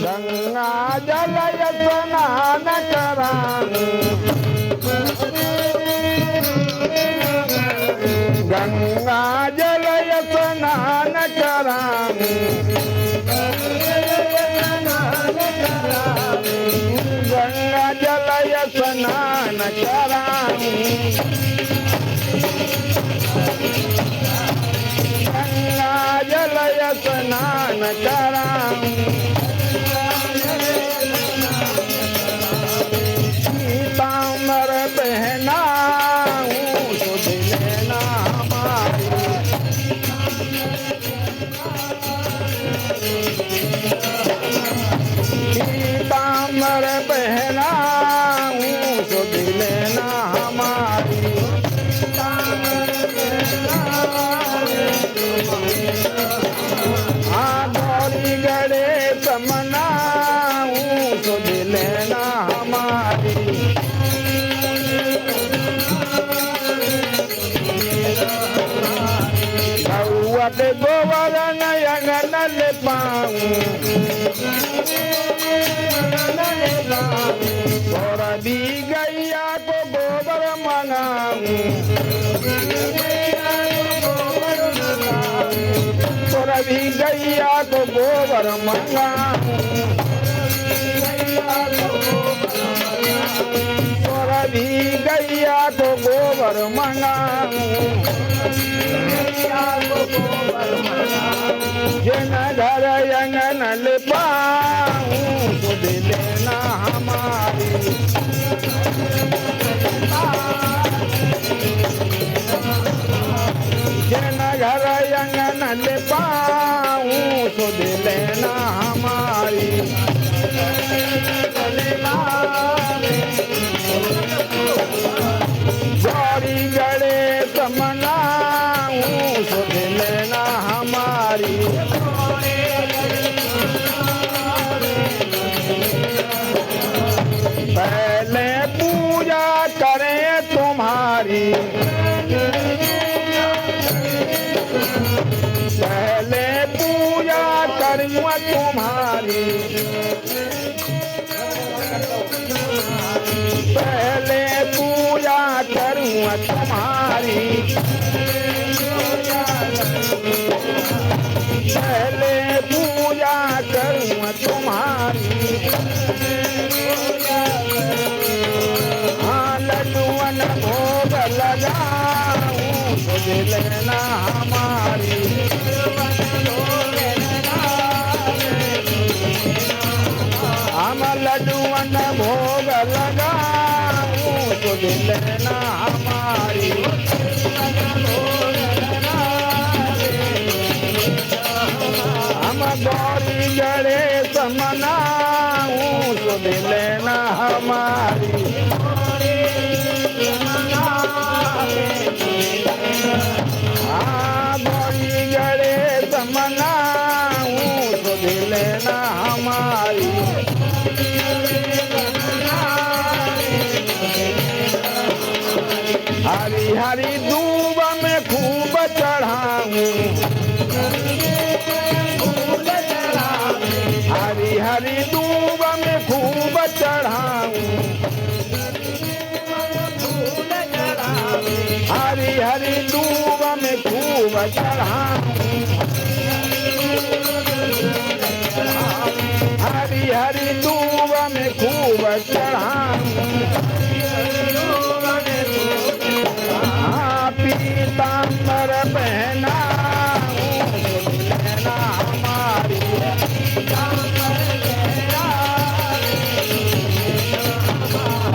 गंगा जल स्नान करानी गंगा जल स्नान करानी गंगा जल स्नान करानी गंगा जल स्नान करानी पीताम्बर पहनाऊं सुध लेना हमारी पीताम्बर पहनाऊं सुध लेना हमारी हाँ गौरी गणेश मनाऊं सुध लेना हमारी गौवत गोबर नयन ले पाऊं और भी गैया को गोबर मंगाऊं और भी गैया को गोबर मंगाऊं और भी गैया को गोबर मंगाऊं जिन घर अंगन ले पाऊं सुध लेना हमारी जिन घर अंगन ले पाऊं सुध लेना हमारी गौरी गणेश मनाऊं सुध लेना हमारी पहले पूजा करें तुम्हारी पहले पूजा करूँ तुम्हारी पहले पूजा करूँ तुम्हारी पहले पूजा करूँ तुम्हारी हाँ लड्डुअन भोग लगाऊं सुध लेना हमारी हम लड्डुअन भोग लगाऊं सुध लेना हमारी हम गौरी गणेश मनाऊं सुध लेना हमारी हाँ गौरी गणेश मनाऊं सुध लेना हमारी हरी हरी दूब में खूब चढ़ाऊं हरी हरी दूब में खूब चढ़ाऊं हरी हरी दूब में खूब चढ़ाऊं हरी हरी दूब में खूब चढ़ाऊं पीताम्बर पहनाऊं सुध लेना हमारी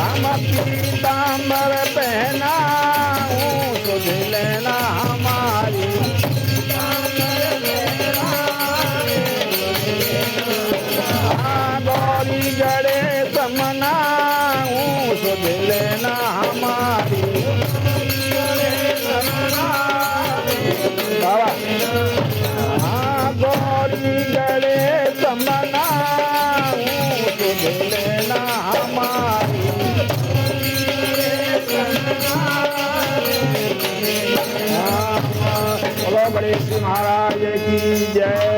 हम पीताम्बर पहनाऊं सुध लेना हमारी गौरी गणेश मनाऊं सुध लेना हमारी हाँ गौरी गणेश मनाऊं सुध लेना हमारी बोलो गणेश महाराज की जय।